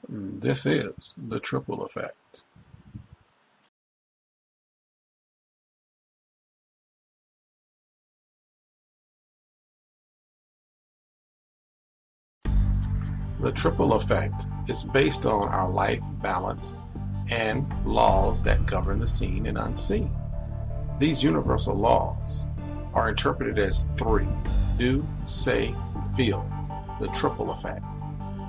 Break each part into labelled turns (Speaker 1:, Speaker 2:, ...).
Speaker 1: This is the triple effect. The triple effect is based on our life balance and laws that govern the seen and unseen. These universal laws are interpreted as three: do, say, and feel, the triple effect.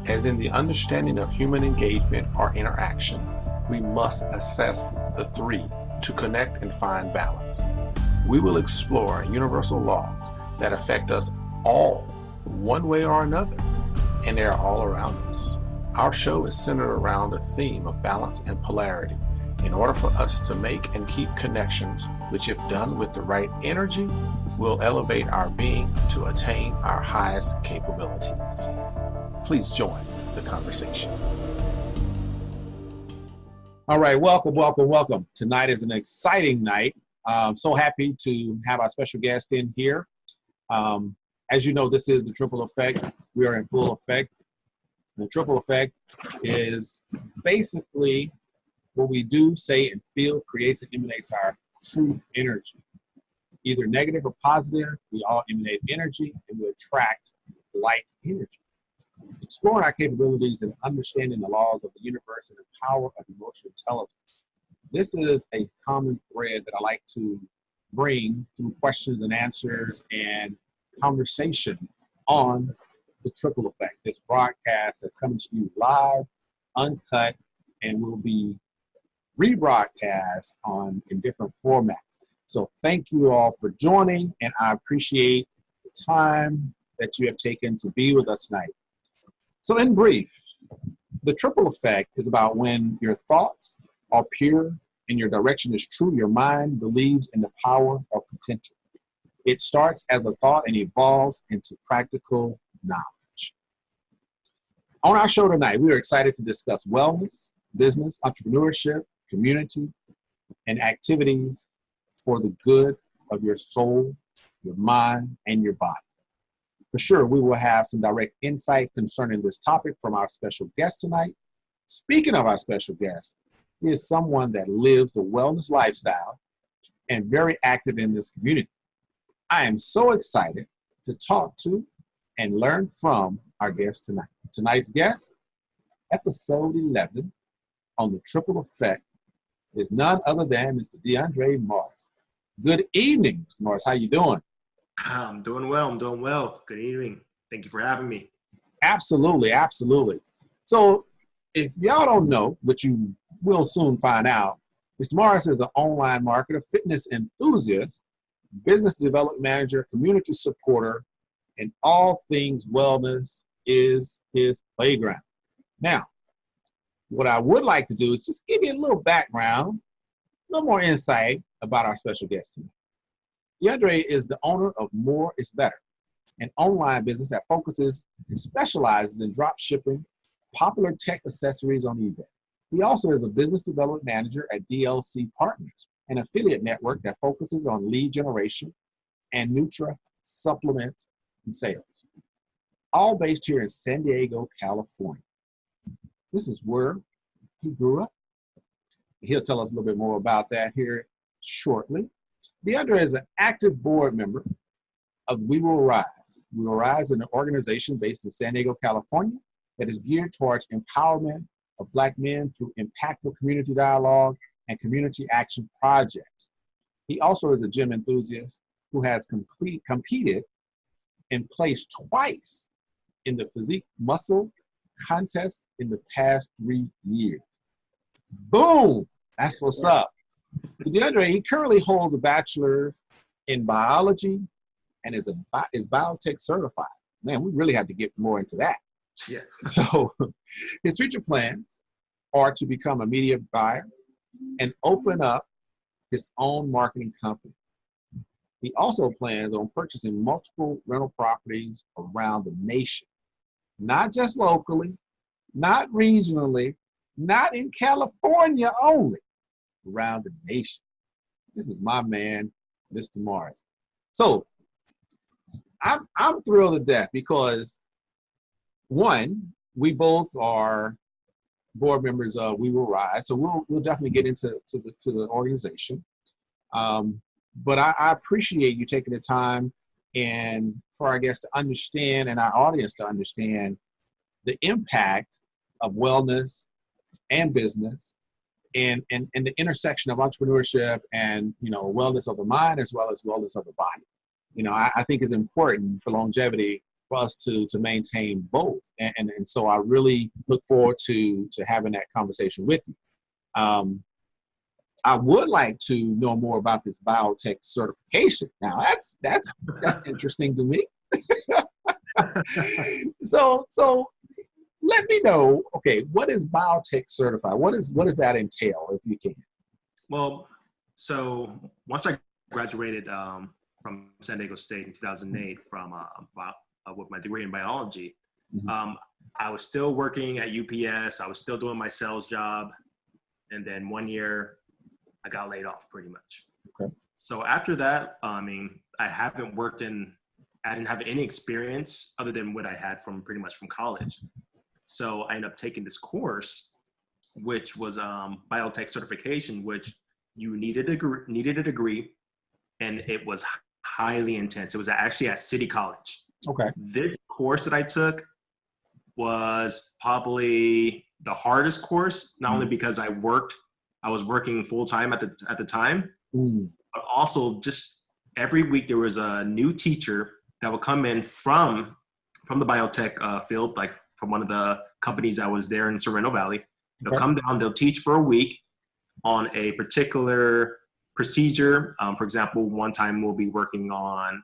Speaker 1: As in the understanding of human engagement or interaction, we must assess the three to connect and find balance. We will explore universal laws that affect us all, one way or another, and they are all around us. Our show is centered around a theme of balance and polarity in order for us to make and keep connections, which, if done with the right energy, will elevate our being to attain our highest capabilities. Please join the conversation. All right, welcome, welcome, welcome. Tonight is an exciting night. I'm so happy to have our special guest in here. As you know, this is the triple effect. We are in full effect. The triple effect is basically what we do, say, and feel creates and emanates our true energy. Either negative or positive, we all emanate energy and we attract like energy. Exploring our capabilities and understanding the laws of the universe and the power of emotional intelligence. This is a common thread that I like to bring through questions and answers and conversation on the triple effect. This broadcast is coming to you live, uncut, and will be rebroadcast in different formats. So thank you all for joining, and I appreciate the time that you have taken to be with us tonight. So in brief, the triple effect is about when your thoughts are pure and your direction is true, your mind believes in the power of potential. It starts as a thought and evolves into practical knowledge. On our show tonight, we are excited to discuss wellness, business, entrepreneurship, community, and activities for the good of your soul, your mind, and your body. For sure, we will have some direct insight concerning this topic from our special guest tonight. Speaking of our special guest, he is someone that lives the wellness lifestyle and very active in this community. I am so excited to talk to and learn from our guest tonight. Tonight's guest, episode 11 on the triple effect, is none other than Mr. DeAndre Morris. Good evening, Mr. Morris. How you doing?
Speaker 2: I'm doing well. I'm doing well. Good evening. Thank you for having me.
Speaker 1: Absolutely, absolutely. So if y'all don't know, but you will soon find out, Mr. Morris is an online marketer, fitness enthusiast, business development manager, community supporter, and all things wellness is his playground. Now, what I would like to do is just give you a little background, a little more insight about our special guest tonight. DeAndre is the owner of More is Better, an online business that focuses and specializes in drop shipping popular tech accessories on eBay. He also is a business development manager at DLC Partners, an affiliate network that focuses on lead generation and Nutra supplement and sales, all based here in San Diego, California. This is where he grew up. He'll tell us a little bit more about that here shortly. DeAndre is an active board member of We Will Rise. We Will Rise is an organization based in San Diego, California, that is geared towards empowerment of Black men through impactful community dialogue and community action projects. He also is a gym enthusiast who has competed and placed twice in the physique muscle contest in the past 3 years. Boom! That's what's up. So DeAndre, he currently holds a bachelor in biology and is biotech certified. Man, we really have to get more into that.
Speaker 2: Yeah.
Speaker 1: So his future plans are to become a media buyer and open up his own marketing company. He also plans on purchasing multiple rental properties around the nation, not just locally, not regionally, not in California only, around the nation. This is my man, Mr. Morris. So I'm thrilled to death because, one, we both are board members of We Will Rise. So we'll definitely get into the organization. But I appreciate you taking the time and for our guests to understand and our audience to understand the impact of wellness and business and the intersection of entrepreneurship and, wellness of the mind as well as wellness of the body. I think it's important for longevity for us to maintain both. And so I really look forward to having that conversation with you. I would like to know more about this biotech certification. Now that's interesting to me. So let me know, okay, what is biotech certified? What does that entail, if you can?
Speaker 2: Well, so once I graduated from San Diego State in 2008 from with my degree in biology, I was still working at UPS. I was still doing my sales job. And then 1 year, I got laid off pretty much.
Speaker 1: Okay.
Speaker 2: So after that, I didn't have any experience other than what I had pretty much from college. So I ended up taking this course, which was biotech certification, which you needed a degree, and it was highly intense. It was actually at City College.
Speaker 1: Okay.
Speaker 2: This course that I took was probably the hardest course, not only because I was working full time at the time, but also just every week there was a new teacher that would come in from the biotech field, like from one of the companies that was there in Sorrento Valley. They'll come down, they'll teach for a week on a particular procedure. For example, one time we'll be working on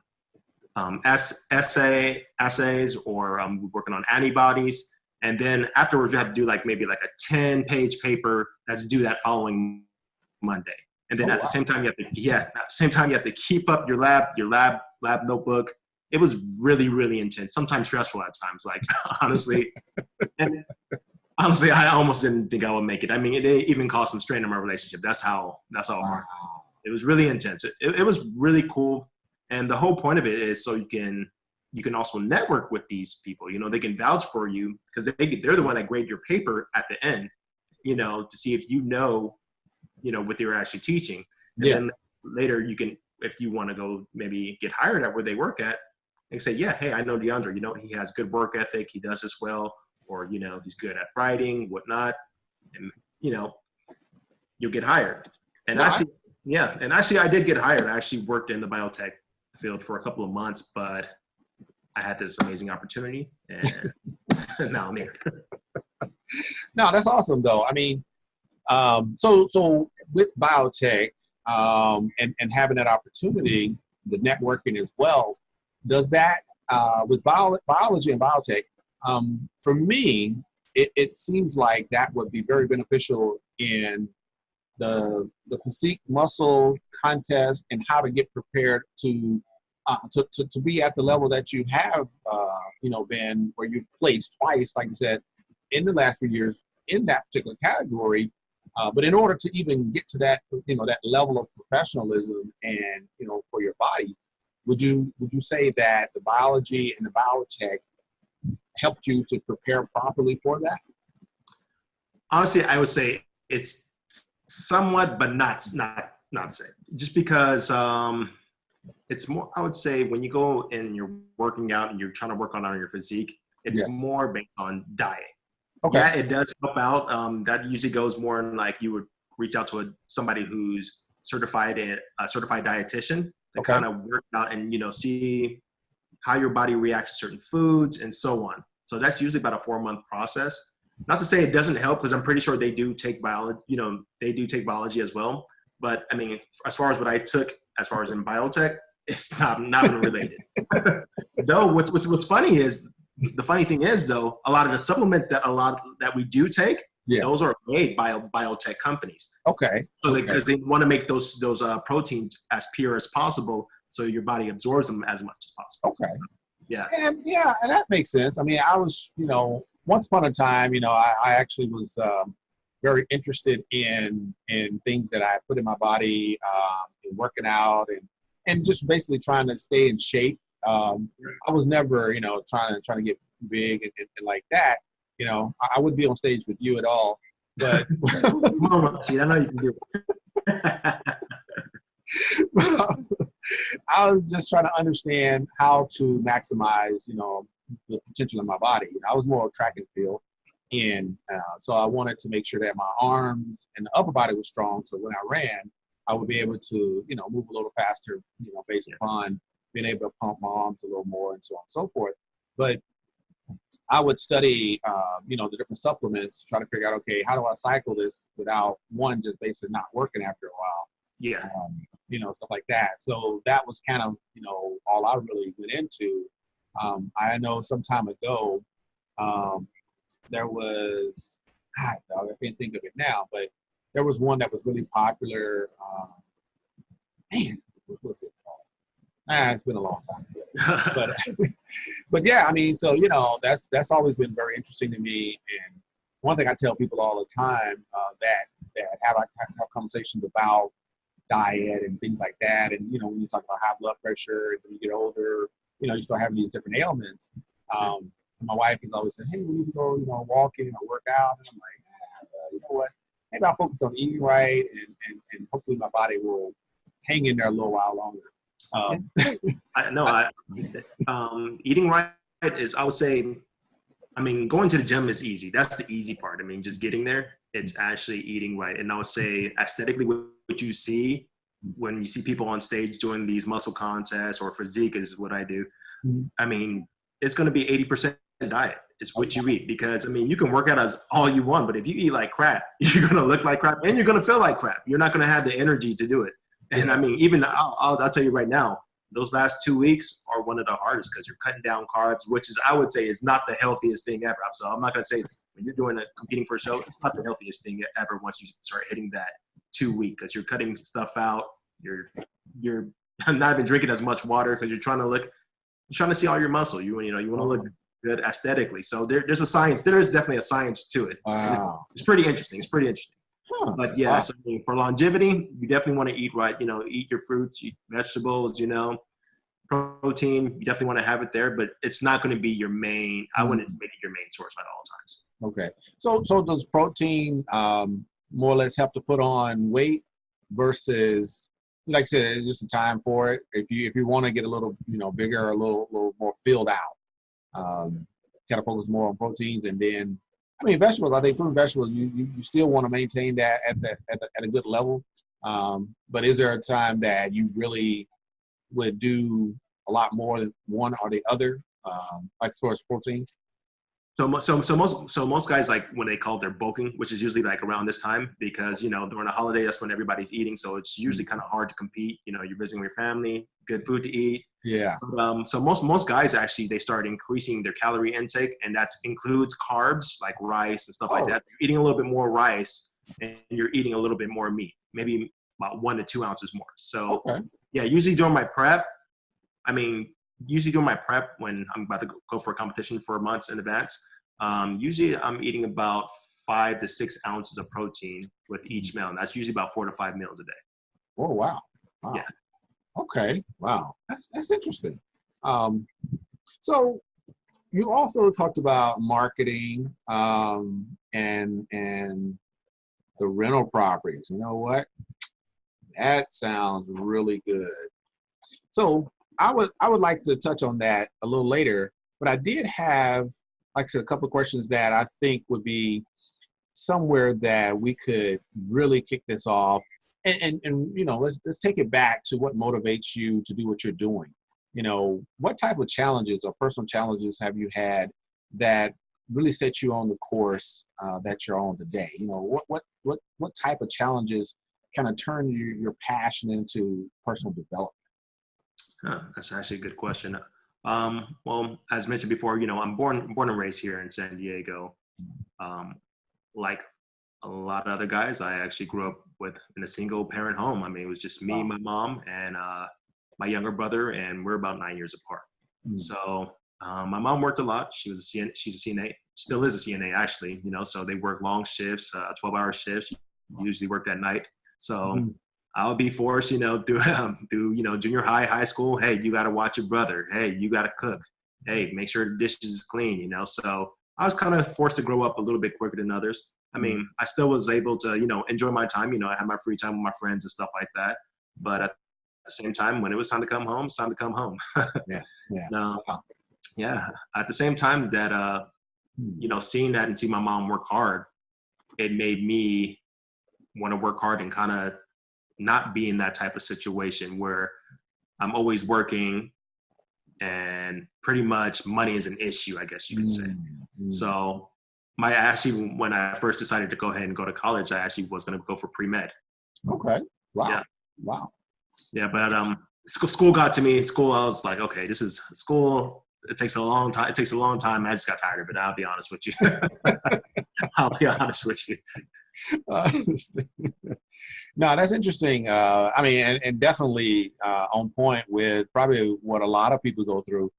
Speaker 2: assays or working on antibodies. And then afterwards, you have to do maybe a 10-page paper that's due that following Monday. And then at the same time, you have to keep up your lab notebook. It was really, really intense, sometimes stressful at times, honestly. And honestly, I almost didn't think I would make it. I mean, it even caused some strain in my relationship. That's how hard. It was really intense. It was really cool. And the whole point of it is so you can also network with these people. They can vouch for you because they're the one that grade your paper at the end, to see if what they were actually teaching. And then later you can, if you want to go maybe get hired at where they work at, and say, yeah, hey, I know DeAndre, he has good work ethic, he does this well, or, he's good at writing, whatnot. And, you'll get hired. And actually I did get hired. I actually worked in the biotech field for a couple of months, but I had this amazing opportunity and now I'm here.
Speaker 1: No, that's awesome though. I mean, so with biotech and having that opportunity, the networking as well, does that with biology and biotech, for me, it seems like that would be very beneficial in the physique muscle contest and how to get prepared to be at the level that you have, been where you've placed twice, like you said, in the last few years in that particular category. But in order to even get to that, that level of professionalism and, for your body, would you say that the biology and the biotech helped you to prepare properly for that?
Speaker 2: Honestly, I would say it's somewhat, but not the same. Just because it's more, I would say when you go and you're working out and you're trying to work on your physique, it's more based on diet. Okay. Yeah, it does help out. That usually goes more in you would reach out to somebody who's a certified dietitian to kind of work out and, see how your body reacts to certain foods and so on. So that's usually about a 4-month process. Not to say it doesn't help, because I'm pretty sure they do take biology, they do take biology as well. But I mean, as far as what I took, as far as in biotech, it's not even related. Though what's funny is, the funny thing is though, a lot of the supplements that we do take, those are made by biotech companies. Okay. So because they want to make those proteins as pure as possible, so your body absorbs them as much as possible. Okay. Yeah. And that makes sense. I mean, I was, once upon a time, I actually was very interested in things that I put in my body, in working out and just basically trying to stay in shape. I was never, trying to get big and like that.
Speaker 1: You know, I wouldn't be on stage with you at all, but
Speaker 2: Come on, Rashid, I know you can do it.
Speaker 1: I was just trying to understand how to maximize, you know, the potential of my body. I was more track and field, and so I wanted to make sure that my arms and the upper body was strong. So when I ran, I would be able to, you know, move a little faster, you know, based upon being able to pump my arms a little more and so on and so forth. But I would study, you know, the different supplements to try to figure out, okay, how do I cycle this without one just basically not working after a while,
Speaker 2: Yeah.
Speaker 1: you know, stuff like that. So that was kind of, you know, all I really went into. I know some time ago, there was, God, dog, I can't think of it now, but there was one that was really popular. Man, what was it called? It's been a long time. But but yeah, I mean, so you know, that's always been very interesting to me. And one thing I tell people all the time that have conversations about diet and things like that, and you know, when you talk about high blood pressure, and when you get older, you know, you start having these different ailments. My wife is always saying, "Hey, we need to go, you know, walking or work out," and I'm like, you know what? Maybe I'll focus on eating right, and hopefully my body will hang in there a little while longer.
Speaker 2: Eating right is, I would say, I mean, going to the gym is easy. That's the easy part. I mean, just getting there, it's actually eating right. And I would say aesthetically, what you see when you see people on stage doing these muscle contests or physique is what I do. I mean, it's going to be 80% diet. It's what you eat, because I mean, you can work out as all you want, but if you eat like crap, you're going to look like crap and you're going to feel like crap. You're not going to have the energy to do it. And I mean, even I'll tell you right now, those last 2 weeks are one of the hardest, because you're cutting down carbs, which is, I would say, is not the healthiest thing ever. So I'm not going to say it's, when you're doing it, competing for a show, it's not the healthiest thing ever once you start hitting that 2 week, because you're cutting stuff out. You're not even drinking as much water, because you're trying to see all your muscle. You want to look good aesthetically. So there's a science. There is definitely a science to it.
Speaker 1: Wow.
Speaker 2: It's pretty interesting. It's pretty interesting.
Speaker 1: Huh.
Speaker 2: But yeah, so, I mean, for longevity, you definitely want to eat right. You know, eat your fruits, eat vegetables. You know, protein. You definitely want to have it there, but it's not going to be your main. I wouldn't make it your main source at all times.
Speaker 1: Okay. So does protein more or less help to put on weight versus, like I said, it's just a time for it. If you want to get a little, you know, bigger or a little more filled out, kind of focus more on proteins, and then, I mean, vegetables. I think fruit and vegetables, you still want to maintain that at a good level. But is there a time that you really would do a lot more than one or the other, like as far as protein?
Speaker 2: So most guys, like when they call it their bulking, which is usually like around this time, because you know during a holiday that's when everybody's eating, so it's usually kind of hard to compete. You know, you're visiting your family, good food to eat.
Speaker 1: Yeah.
Speaker 2: So most guys actually, they start increasing their calorie intake, and that includes carbs like rice and stuff like that. You're eating a little bit more rice, and you're eating a little bit more meat, maybe about 1 to 2 ounces more. So yeah, usually during my prep, when I'm about to go for a competition for months in advance, usually I'm eating about 5 to 6 ounces of protein with each meal. And that's usually about 4 to 5 meals a day.
Speaker 1: Oh, wow.
Speaker 2: Yeah.
Speaker 1: Okay. Wow. That's interesting. So you also talked about marketing, and the rental properties. You know what? That sounds really good. So I would like to touch on that a little later, but I did have, like I said, a couple of questions that I think would be somewhere that we could really kick this off. And you know, let's take it back to what motivates you to do what you're doing. You know, what type of challenges or personal challenges have you had that really set you on the course that you're on today? You know, what type of challenges kind of turn your passion into personal development?
Speaker 2: That's actually a good question. Well, as mentioned before, you know, I'm born and raised here in San Diego. Like a lot of other guys, I actually grew up in a single parent home. I mean, it was just me, my mom, and my younger brother, and we're about 9 years apart. So my mom worked a lot. She's a CNA, still is a CNA actually, you know, so they work long shifts, 12-hour shifts, usually worked at night. So I would be forced, you know, through you know, junior high school. Hey, you got to watch your brother. Hey, you got to cook. Hey, make sure the dishes is clean, you know. So I was kind of forced to grow up a little bit quicker than others. I mean, I still was able to, enjoy my time. I had my free time with my friends and stuff like that. But at the same time, when it was time to come home, it's time to come home.
Speaker 1: Yeah. Yeah.
Speaker 2: Now, yeah. At the same time that, seeing that and seeing my mom work hard, it made me want to work hard and kind of not be in that type of situation where I'm always working and pretty much money is an issue, I guess you could say. So when I first decided to go ahead and go to college, I actually was going to go for pre-med.
Speaker 1: Okay. Wow.
Speaker 2: Yeah.
Speaker 1: Wow.
Speaker 2: Yeah. But school got to me. School, I was like, okay, this is school. It takes a long time. I just got tired of it. I'll be honest with you. I'll be honest with you.
Speaker 1: No, that's interesting. I mean, and definitely on point with probably what a lot of people go through,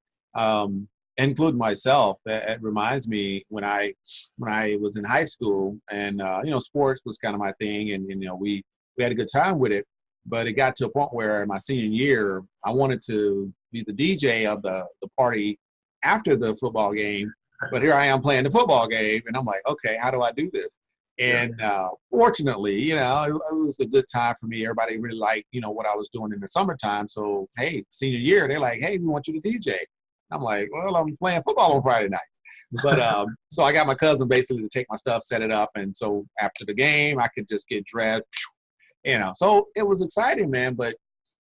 Speaker 1: including myself. It reminds me when I was in high school, and sports was kind of my thing, and we had a good time with it. But it got to a point where in my senior year, I wanted to be the DJ of the party after the football game. But here I am playing the football game, and I'm like, okay, how do I do this? And fortunately, it was a good time for me. Everybody really liked, what I was doing in the summertime. So, hey, senior year, they're like, hey, we want you to DJ. I'm like, well, I'm playing football on Friday nights. But so I got my cousin basically to take my stuff, set it up. And so after the game, I could just get dressed, So it was exciting, man. But,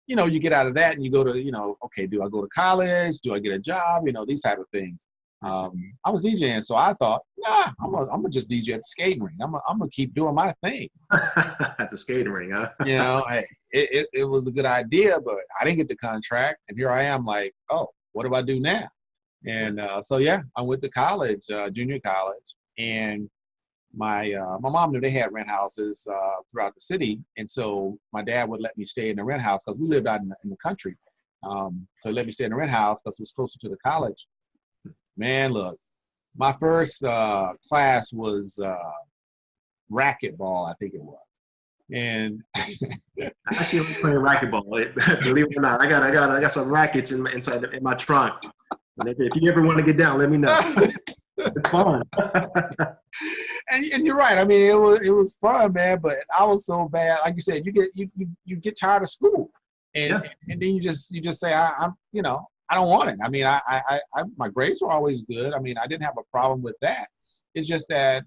Speaker 1: you get out of that and you go to, okay, do I go to college? Do I get a job? These type of things. I was DJing, so I thought, nah, I'm gonna just DJ at the skating ring. I'm gonna keep doing my thing.
Speaker 2: At the skating ring, huh?
Speaker 1: Hey, it was a good idea, but I didn't get the contract, and here I am, like, oh, what do I do now? And so yeah, I went to college, junior college, and my mom knew they had rent houses throughout the city, and so my dad would let me stay in the rent house because we lived out in the country. So he let me stay in the rent house because it was closer to the college. Man, look, my first class was racquetball, I think it was. And
Speaker 2: I actually was playing racquetball. Believe it or not, I got some rackets in my trunk. And if you ever want to get down, let me know. It's fun.
Speaker 1: and you're right. I mean, it was fun, man. But I was so bad. Like you said, you get tired of school, and then you just say I'm I don't want it. I mean, I my grades were always good. I mean, I didn't have a problem with that. It's just that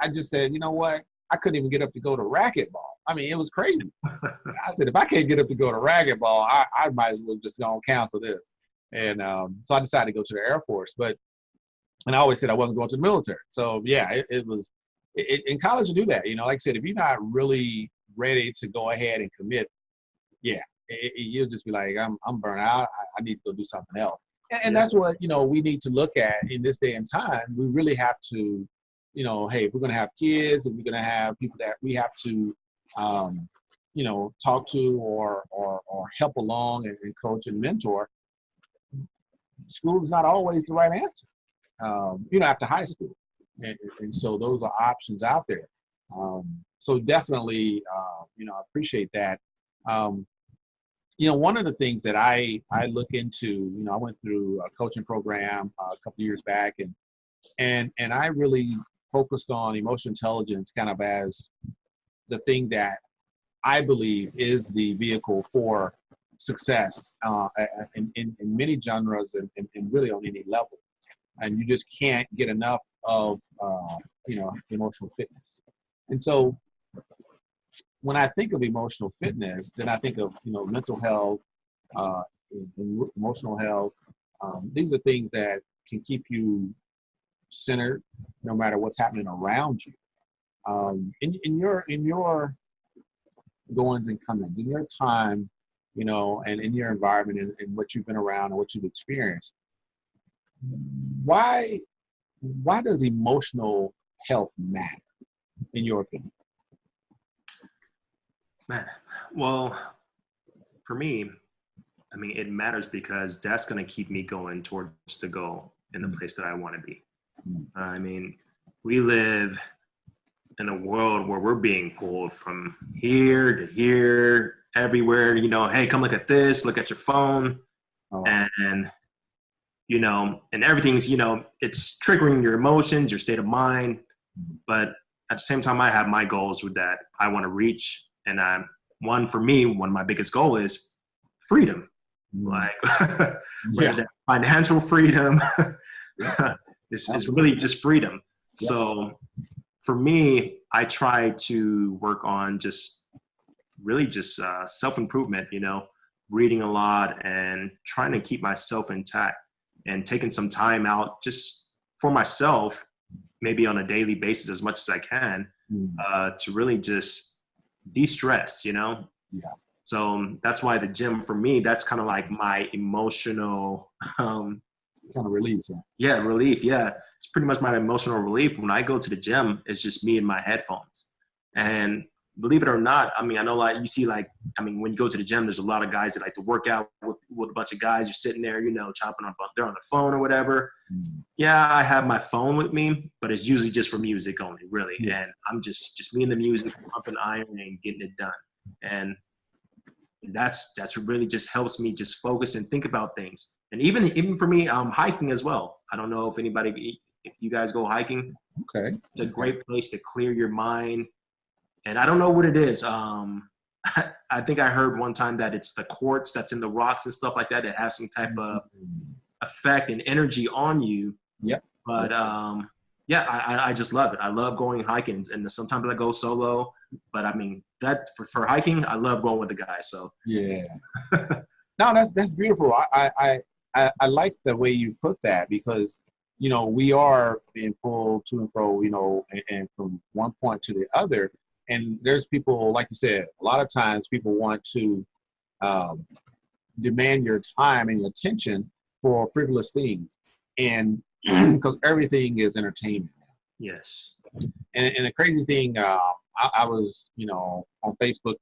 Speaker 1: I just said, you know what? I couldn't even get up to go to racquetball. I mean, it was crazy. I said, if I can't get up to go to racquetball, I might as well just go and cancel this. And so I decided to go to the Air Force. And I always said I wasn't going to the military. So yeah, it was in college to do that. Like I said, if you're not really ready to go ahead and commit, yeah. You'll just be like, I'm burnt out. I need to go do something else. And that's what, we need to look at in this day and time. We really have to, hey, if we're going to have kids and we're going to have people that we have to, talk to or help along and coach and mentor, school is not always the right answer, after high school. And so those are options out there. So definitely, I appreciate that. One of the things that I look into, I went through a coaching program a couple of years back, and I really focused on emotional intelligence kind of as the thing that I believe is the vehicle for success in many genres and really on any level. And you just can't get enough of, emotional fitness. And so when I think of emotional fitness, then I think of, mental health, emotional health. These are things that can keep you centered no matter what's happening around you. In your goings and comings, in your time, and in your environment and what you've been around and what you've experienced, why does emotional health matter, in your opinion?
Speaker 2: Man, well, for me, I mean, it matters because that's going to keep me going towards the goal in the place that I want to be. I mean, we live in a world where we're being pulled from here to here, everywhere. Hey, come look at this, look at your phone. And you know, and everything's, you know, it's triggering your emotions, your state of mind. But at the same time, I have my goals with that I want to reach. And for me, one of my biggest goal is freedom, like whether that's financial freedom, it's really just freedom. Yeah. So for me, I try to work on really just self-improvement, you know, reading a lot and trying to keep myself intact and taking some time out just for myself, maybe on a daily basis as much as I can, to really just de-stress, you know?
Speaker 1: Yeah.
Speaker 2: So that's why the gym for me, that's kind of like my emotional,
Speaker 1: kind of relief.
Speaker 2: Yeah, relief. Yeah. It's pretty much my emotional relief. When I go to the gym, it's just me and my headphones. And believe it or not, I mean, I know like you see like, I mean, when you go to the gym, there's a lot of guys that like to work out with a bunch of guys. You're sitting there, you know, chopping up, they're on the phone or whatever. Yeah, I have my phone with me, but it's usually just for music only, really. Yeah. And I'm just me and the music, pumping iron and getting it done. And that's what really just helps me just focus and think about things. And even for me, hiking as well. I don't know if you guys go hiking.
Speaker 1: Okay.
Speaker 2: It's a great place to clear your mind. And I don't know what it is. I think I heard one time that it's the quartz that's in the rocks and stuff like that that have some type of effect and energy on you.
Speaker 1: Yep.
Speaker 2: But yeah, I just love it. I love going hiking, and sometimes I go solo. But I mean, that for hiking, I love going with the guys. So
Speaker 1: yeah. No, that's beautiful. I like the way you put that, because you know we are being pulled to and fro, you know, and from one point to the other. And there's people, like you said, a lot of times people want to demand your time and your attention for frivolous things, and because everything is entertainment.
Speaker 2: Yes.
Speaker 1: And the crazy thing, I was, you know, on Facebook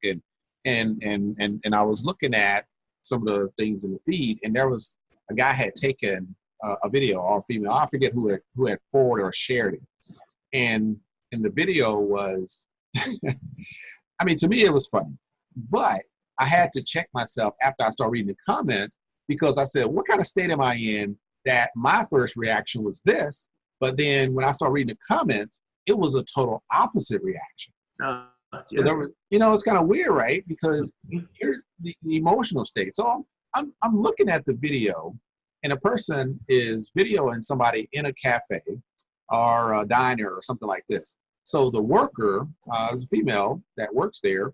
Speaker 1: and I was looking at some of the things in the feed, and there was a guy had taken a video, or female, I forget who had forwarded or shared it, and the video was. I mean, to me, it was funny, but I had to check myself after I started reading the comments, because I said, what kind of state am I in that my first reaction was this, but then when I started reading the comments, it was a total opposite reaction. So there was, you know, it's kind of weird, right? Because here's the emotional state. So I'm looking at the video, and a person is videoing somebody in a cafe or a diner or something like this. So the worker is a female that works there.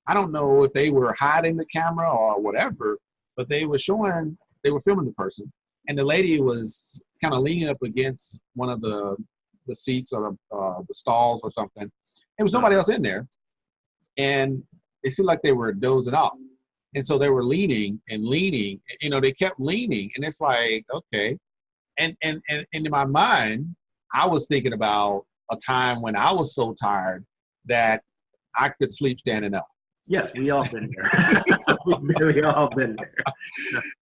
Speaker 1: I don't know if they were hiding the camera or whatever, but they were filming the person. And the lady was kind of leaning up against one of the seats or the stalls or something. There was nobody else in there. And it seemed like they were dozing off. And so they were leaning, you know, they kept leaning. And it's like, okay. And in my mind, I was thinking about a time when I was so tired that I could sleep standing up.
Speaker 2: Yes, we all been there. We all been there.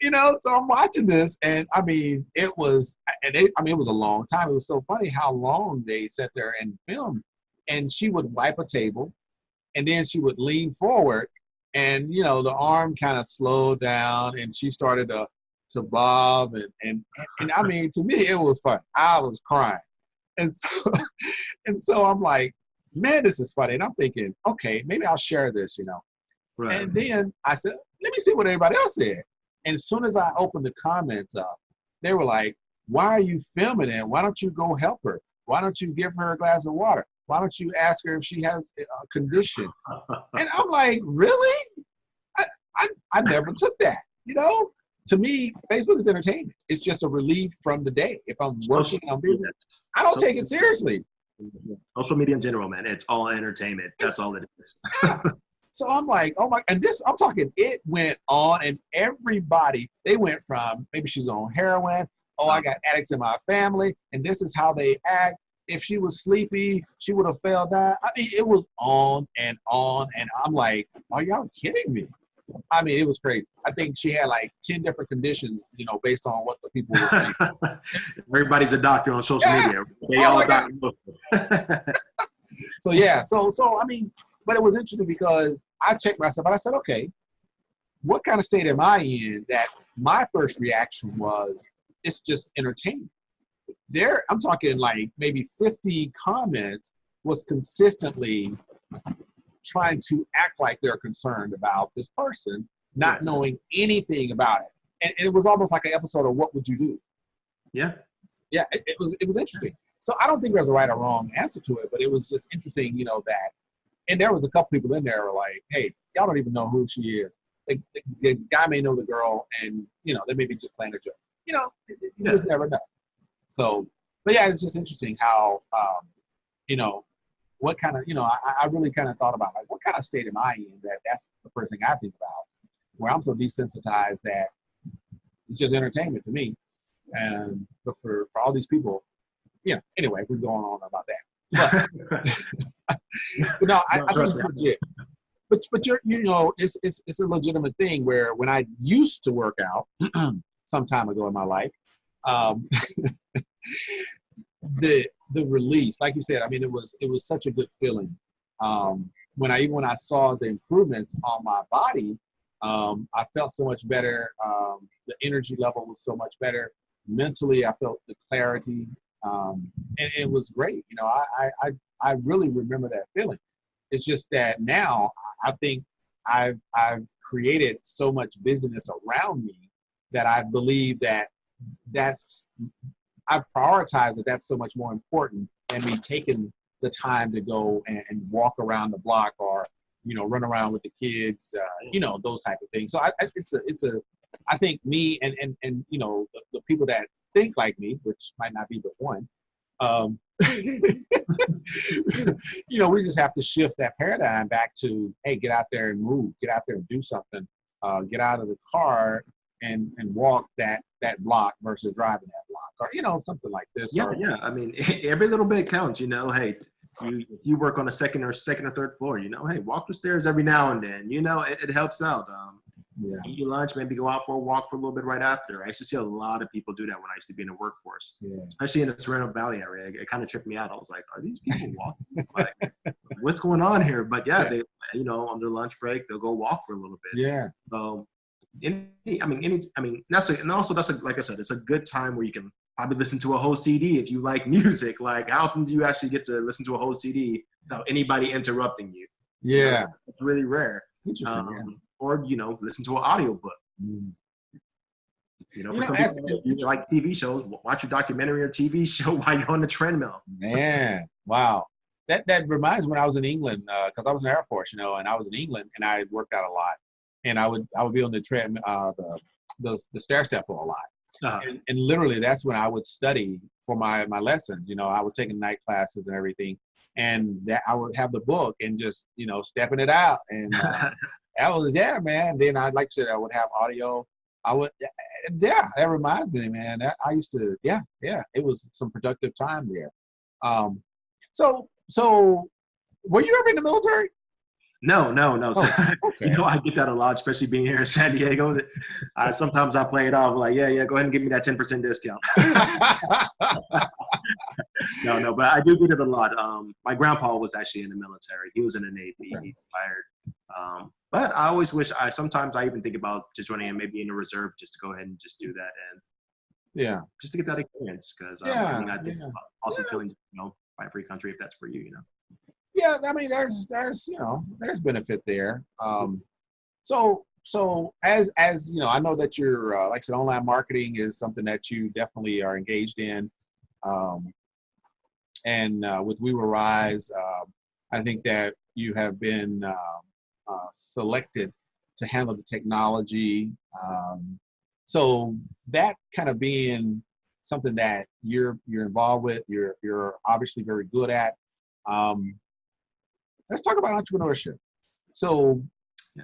Speaker 1: You know, so I'm watching this, and I mean, it was a long time. It was so funny how long they sat there and filmed. And she would wipe a table, and then she would lean forward, and you know, the arm kind of slowed down, and she started to bob, and I mean, to me, it was fun. I was crying. And so I'm like, man, this is funny. And I'm thinking, okay, maybe I'll share this, you know. Right. And then I said, let me see what everybody else said. And as soon as I opened the comments up, they were like, why are you filming it? Why don't you go help her? Why don't you give her a glass of water? Why don't you ask her if she has a condition? And I'm like, really? I never took that, you know? To me, Facebook is entertainment. It's just a relief from the day. If I'm working, I'm busy, I don't take it seriously.
Speaker 2: Social media in general, man, it's all entertainment. That's all it is.
Speaker 1: Yeah. So I'm like, oh my, and this, I'm talking, it went on, and everybody, they went from, maybe she's on heroin, oh, I got addicts in my family, and this is how they act. If she was sleepy, she would have fell down. I mean, it was on, and I'm like, are y'all kidding me? I mean, it was crazy. I think she had like 10 different conditions, you know, based on what the people were saying.
Speaker 2: Everybody's a doctor on social media. They all doctors.
Speaker 1: So yeah, so I mean, but it was interesting because I checked myself and I said, okay, what kind of state am I in that my first reaction was it's just entertainment. There, I'm talking like maybe 50 comments was consistently trying to act like they're concerned about this person, not knowing anything about it. And it was almost like an episode of What Would You Do?
Speaker 2: Yeah.
Speaker 1: Yeah, it was interesting. So I don't think there's a right or wrong answer to it, but it was just interesting, you know, that, and there was a couple people in there who were like, hey, y'all don't even know who she is. The guy may know the girl, and, you know, they may be just playing a joke. You know, you just never know. So, but yeah, it's just interesting how, you know, what kind of, you know, I really kind of thought about, like, what kind of state am I in that's the first thing I think about, where I'm so desensitized that it's just entertainment to me. And but for all these people, you know, anyway, we're going on about that. But, but no, I think it's legit. But you're, you know, it's a legitimate thing where when I used to work out some time ago in my life, the release, like you said, I mean, it was such a good feeling. When I saw the improvements on my body, I felt so much better. The energy level was so much better. Mentally, I felt the clarity, and it was great. You know, I really remember that feeling. It's just that now I think I've created so much business around me that I believe that I've prioritized that that's so much more important than me taking the time to go and walk around the block, or, you know, run around with the kids, you know, those type of things. So I think me and you know, the people that think like me, which might not be but one, you know, we just have to shift that paradigm back to, hey, get out there and move, get out there and do something, get out of the car and walk that block versus driving that block, or, you know, something like this.
Speaker 2: Yeah,
Speaker 1: or,
Speaker 2: yeah. I mean, every little bit counts. You know, hey, you work on a second or third floor. You know, hey, walk the stairs every now and then. You know, it helps out. Eat your lunch, maybe go out for a walk for a little bit right after. I used to see a lot of people do that when I used to be in the workforce, especially in the Sereno Valley area. It kind of tripped me out. I was like, are these people walking? Like, what's going on here? But yeah, they, you know, on their lunch break, they'll go walk for a little bit.
Speaker 1: Yeah.
Speaker 2: So, that's like I said, it's a good time where you can probably listen to a whole CD if you like music. Like, how often do you actually get to listen to a whole CD without anybody interrupting you?
Speaker 1: Yeah.
Speaker 2: You know, it's really rare.
Speaker 1: Interesting.
Speaker 2: Or, you know, listen to an audiobook. You know, for some people, you like TV shows, watch a documentary or TV show while you're on the treadmill.
Speaker 1: Man, wow. That reminds me when I was in England, because I was in the Air Force, you know, and I was in England and I worked out a lot. And I would be on the treadmill, the stair step a lot. And literally that's when I would study for my lessons. You know, I would take night classes and everything. And that I would have the book and just, you know, stepping it out. And that was, yeah, man. Then I, like I said, I would have audio. That reminds me, man. I used to, it was some productive time there. So were you ever in the military?
Speaker 2: No. So,
Speaker 1: okay.
Speaker 2: You know, I get that a lot, especially being here in San Diego. Sometimes I play it off like, yeah, go ahead and give me that 10% discount. No, but I do get it a lot. My grandpa was actually in the military. He was in the Navy. He retired. But I always wish, sometimes I even think about just running in maybe in the reserve just to go ahead and just do that. And just to get that experience. Because I think also feeling, you know, fight for your country if that's for you, you know.
Speaker 1: Yeah, I mean, there's you know, there's benefit there. So as you know, I know that you're like I said, online marketing is something that you definitely are engaged in, and with We Will Rise, I think that you have been selected to handle the technology. So that kind of being something that you're involved with, you're obviously very good at. Let's talk about entrepreneurship. So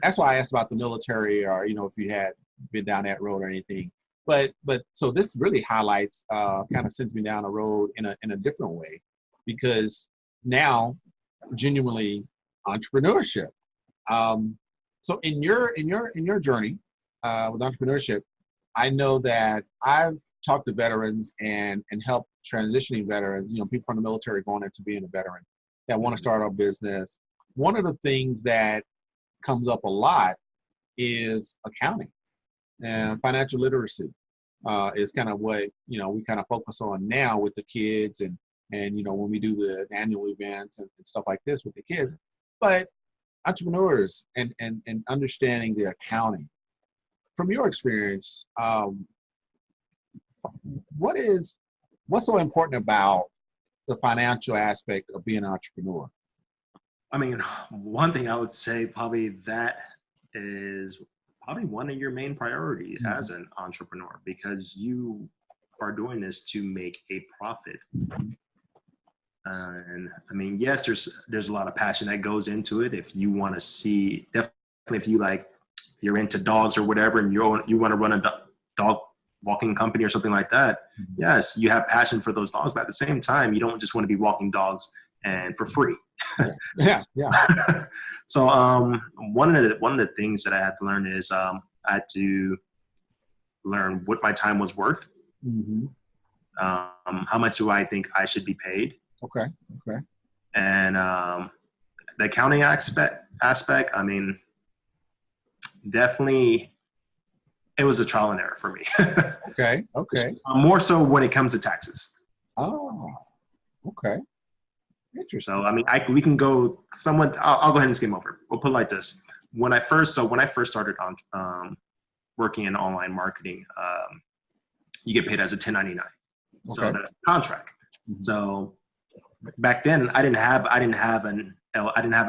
Speaker 1: that's why I asked about the military, or, you know, if you had been down that road or anything. But so this really highlights, kind of sends me down a road in a different way, because now genuinely entrepreneurship. So in your journey with entrepreneurship, I know that I've talked to veterans and helped transitioning veterans, you know, people from the military going into being a veteran that want to start a business. One of the things that comes up a lot is accounting and financial literacy. is kind of what, we kind of focus on now with the kids and when we do the annual events and stuff like this with the kids. But entrepreneurs and understanding the accounting. From your experience, what's so important about the financial aspect of being an entrepreneur?
Speaker 2: I mean, one thing I would say probably that is probably one of your main priorities as an entrepreneur, because you are doing this to make a profit. And I mean, yes, there's a lot of passion that goes into it. If you want to see, definitely if you're into dogs or whatever, and you want to run a dog walking company or something like that, yes, you have passion for those dogs, but at the same time, you don't just want to be walking dogs and for free.
Speaker 1: Yeah.
Speaker 2: So one of the things that I had to learn is I had to learn what my time was worth. How much do I think I should be paid?
Speaker 1: Okay.
Speaker 2: And the accounting aspect, I mean, definitely it was a trial and error for me.
Speaker 1: Okay.
Speaker 2: More so when it comes to taxes.
Speaker 1: Oh, okay. Interesting.
Speaker 2: So I mean, we can go somewhat. I'll go ahead and skim over. We'll put it like this: when I first started on working in online marketing, you get paid as a 1099. So
Speaker 1: Okay.
Speaker 2: that's a contract. So back then, I didn't have a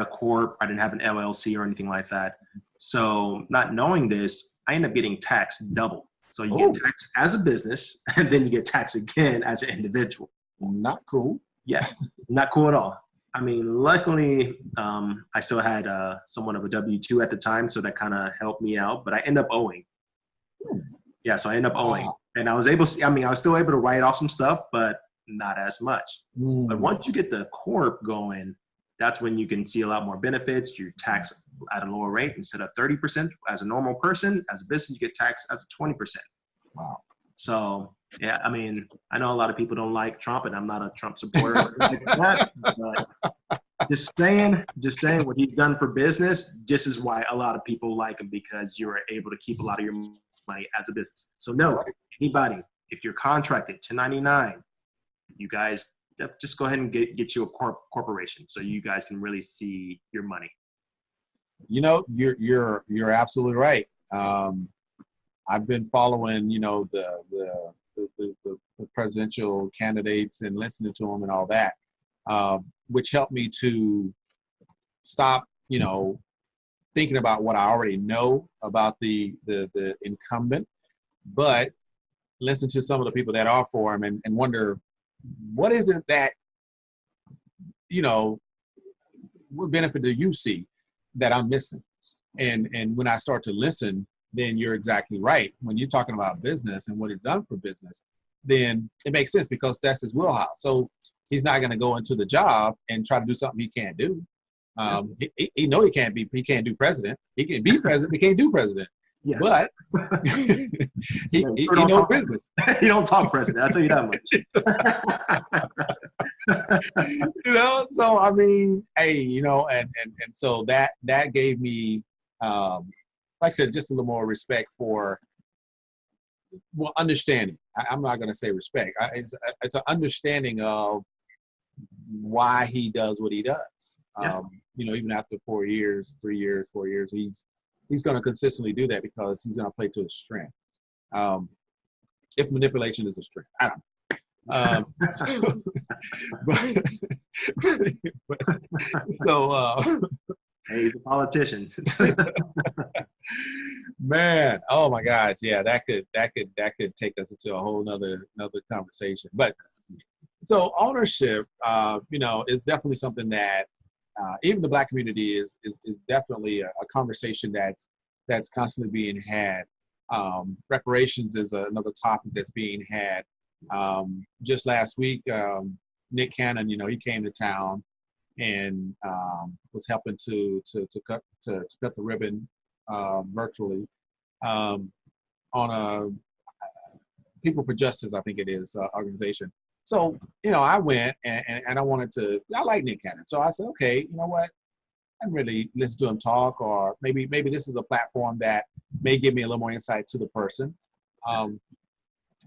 Speaker 2: corp, I didn't have an LLC or anything like that. So not knowing this, I ended up getting taxed double. So you get taxed as a business, and then you get taxed again as an individual.
Speaker 1: Not cool.
Speaker 2: Yeah, not cool at all. I mean, luckily, I still had somewhat of a W-2 at the time, so that kind of helped me out. But I ended up owing. Yeah, so I ended up owing, and I was still able to write off some stuff, but not as much. But once you get the corp going, that's when you can see a lot more benefits. You're taxed at a lower rate instead of 30% as a normal person. As a business, you get taxed as 20%.
Speaker 1: Wow.
Speaker 2: So yeah, I mean, I know a lot of people don't like Trump, and I'm not a Trump supporter or anything like that, but just saying what he's done for business, this is why a lot of people like him, because you're able to keep a lot of your money as a business. So no, anybody, if you're contracted 1099, you guys just go ahead and get you a corporation so you guys can really see your money.
Speaker 1: You're absolutely right. I've been following, the presidential candidates and listening to them and all that, which helped me to stop, thinking about what I already know about the incumbent, but listen to some of the people that are for him and wonder, what is it that, what benefit do you see that I'm missing? And when I start to listen, then you're exactly right. When you're talking about business and what he's done for business, then it makes sense, because that's his wheelhouse. So he's not going to go into the job and try to do something he can't do. He know he can't do president. He can be president, he can't do president. Yeah. But he knows business.
Speaker 2: You don't talk president, I'll tell you that
Speaker 1: much. So I mean, hey, and so that gave me, like I said, just a little more respect for, understanding. I'm not going to say respect. It's an understanding of why he does what he does. Even after 4 years, 3 years, 4 years, he's going to consistently do that, because he's going to play to his strength. If manipulation is a strength, I don't know.
Speaker 2: Hey, he's a politician.
Speaker 1: Man, oh my gosh, yeah, that could take us into a whole nother conversation. But so ownership, is definitely something that even the Black community is definitely a conversation that's constantly being had. Reparations is another topic that's being had. Just last week, Nick Cannon, he came to town and was helping to cut the ribbon virtually on a People for Justice, I think it is, organization. So, I went and I I like Nick Cannon. So I said, okay, you know what? I didn't really listen to him talk, or maybe this is a platform that may give me a little more insight to the person.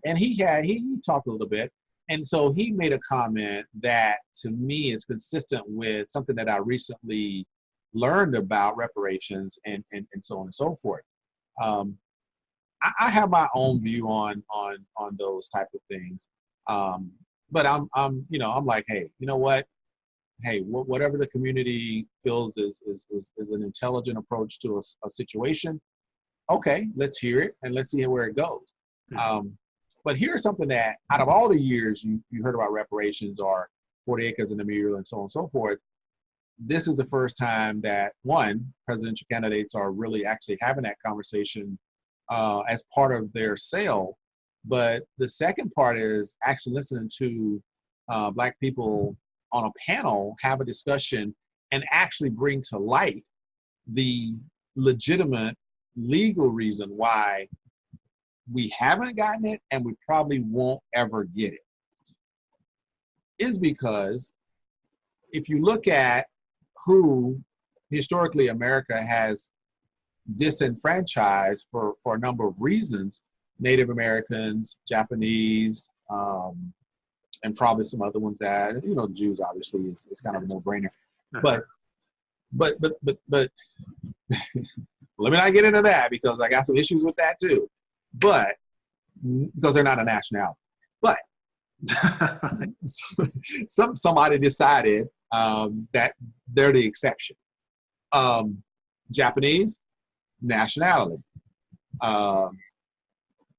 Speaker 1: And he talked a little bit. And so he made a comment that to me is consistent with something that I recently learned about reparations and so on and so forth. I have my own view on those type of things. But I'm like, hey, you know what? Hey, whatever the community feels is an intelligent approach to a situation. Okay, let's hear it and let's see where it goes. But here's something that out of all the years you heard about reparations or 40 acres in a mule and so on and so forth, this is the first time that presidential candidates are really actually having that conversation as part of their sale. But the second part is actually listening to Black people on a panel have a discussion and actually bring to light the legitimate legal reason why we haven't gotten it and we probably won't ever get it. Is because if you look at who historically America has disenfranchised for a number of reasons, Native Americans, Japanese, and probably some other ones that, Jews obviously is kind of a no-brainer. But let me not get into that because I got some issues with that too. But because they're not a nationality. But somebody decided that they're the exception. Japanese, nationality.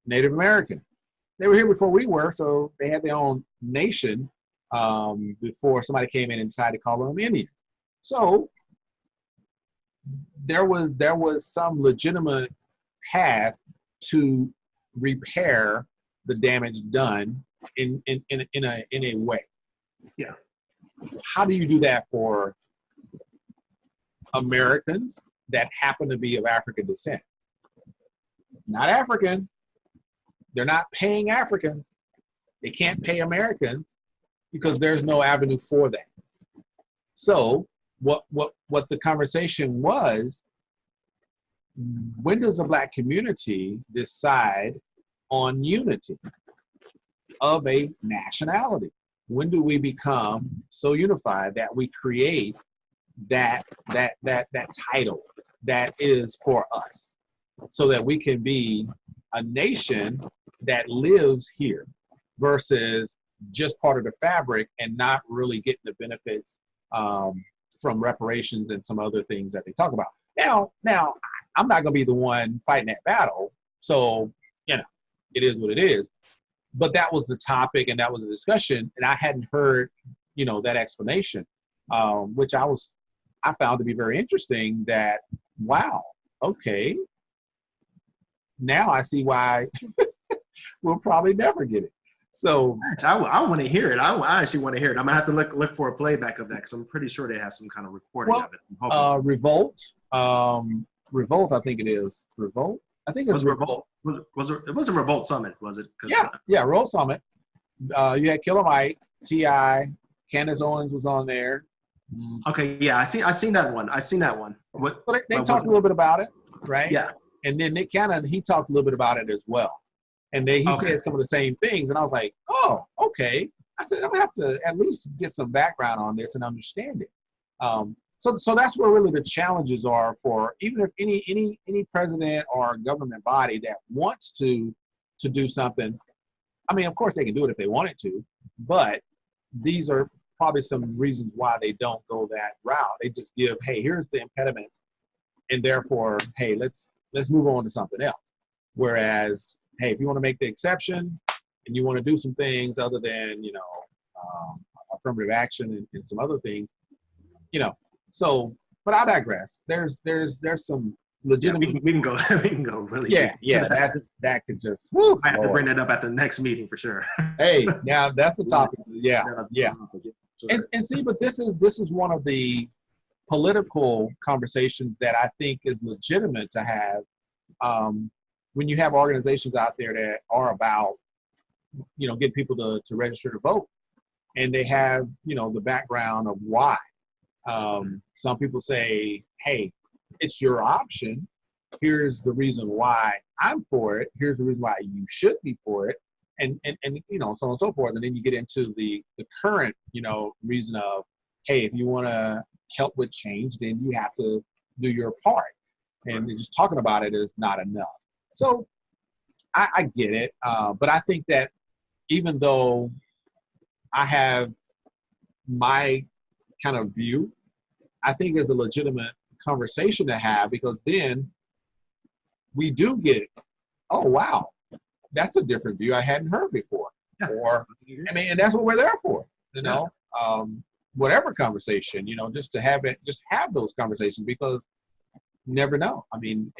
Speaker 1: Native American. They were here before we were, so they had their own nation before somebody came in and decided to call them Indians. So there was some legitimate path to repair the damage done in a way.
Speaker 2: Yeah.
Speaker 1: How do you do that for Americans that happen to be of African descent? Not African. They're not paying Africans. They can't pay Americans because there's no avenue for that. So what the conversation was, when does the Black community decide on unity of a nationality? When do we become so unified that we create that title that is for us, so that we can be a nation that lives here versus just part of the fabric and not really getting the benefits from reparations and some other things that they talk about. Now, I'm not going to be the one fighting that battle, so it is what it is. But that was the topic and that was the discussion, and I hadn't heard that explanation, which I found to be very interesting. That wow, okay, now I see why we'll probably never get it. So
Speaker 2: I want to hear it. I actually want to hear it. I'm gonna have to look for a playback of that because I'm pretty sure they have some kind of recording of it.
Speaker 1: Revolt, I think it is. Revolt. I think it's Revolt.
Speaker 2: It wasn't Revolt Summit, was it?
Speaker 1: Yeah, Revolt Summit. You had Killer Mike, T.I., Candace Owens was on there.
Speaker 2: Okay, yeah, I seen that one.
Speaker 1: But they talked a little bit about it, right?
Speaker 2: Yeah.
Speaker 1: And then Nick Cannon, he talked a little bit about it as well. And then he said some of the same things, and I was like, oh, okay. I said, I'm gonna have to at least get some background on this and understand it. So that's where really the challenges are for even if any president or government body that wants to do something. I mean, of course they can do it if they wanted to, but these are probably some reasons why they don't go that route. They just give, hey, here's the impediments, and therefore, hey, let's move on to something else. Whereas, hey, if you want to make the exception and you want to do some things other than affirmative action and some other things, So, but I digress. There's some legitimate.
Speaker 2: Yeah, we can go really.
Speaker 1: Yeah. That could just. Woo,
Speaker 2: I have to bring that up at the next meeting for sure.
Speaker 1: Hey, now that's the topic. Yeah. And see, but this is one of the political conversations that I think is legitimate to have when you have organizations out there that are about getting people to register to vote, and they have the background of why. Some people say, hey, it's your option. Here's the reason why I'm for it. Here's the reason why you should be for it. you know, so on and so forth. And then you get into the current, you know, reason of, hey, if you want to help with change, then you have to do your part. And just talking about it is not enough. So I get it. But I think that even though I have my kind of view, I think it's a legitimate conversation to have, because then we do get, oh, wow, that's a different view I hadn't heard before. Yeah. Or, I mean, and that's what we're there for, you know, whatever conversation, you know, just to have it, just have those conversations, because you never know. I mean,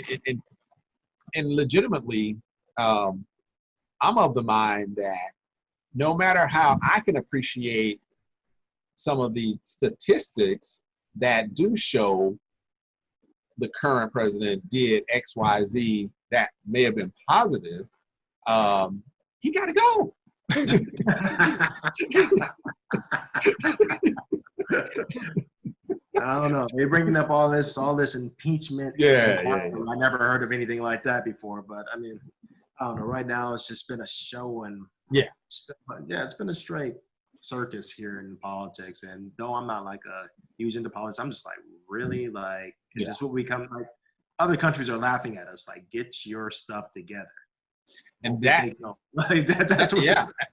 Speaker 1: and legitimately, I'm of the mind that no matter how I can appreciate some of the statistics that do show the current president did X, Y, Z that may have been positive, he got to go.
Speaker 2: I don't know. They're bringing up all this impeachment.
Speaker 1: Yeah.
Speaker 2: I never heard of anything like that before. But I mean, I don't know. Right now, it's just been a show, and it's been a straight circus here in politics. And though I'm not like a huge into politics, I'm just like, really, like, is this what we come like? Other countries are laughing at us. Like, get your stuff together.
Speaker 1: And that's
Speaker 2: what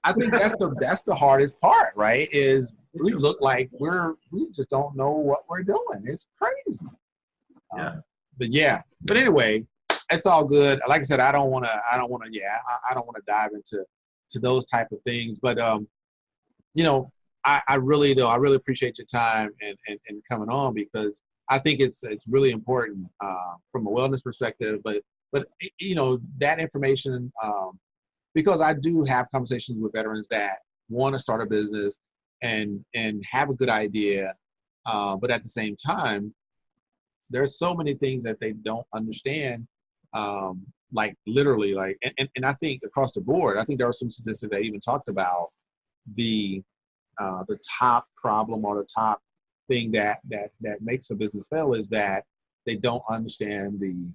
Speaker 1: I think that's the hardest part, right? Is we look like we just don't know what we're doing. It's crazy. But anyway, it's all good. Like I said, I don't want to dive into those type of things. But you know, I really appreciate your time and coming on, because I think it's really important from a wellness perspective, but you know, that information, because I do have conversations with veterans that want to start a business and have a good idea, but at the same time, there's so many things that they don't understand, like literally, like, and I think across the board, I think there are some statistics that even talked about the top problem, or the top thing that makes a business fail, is that they don't understand the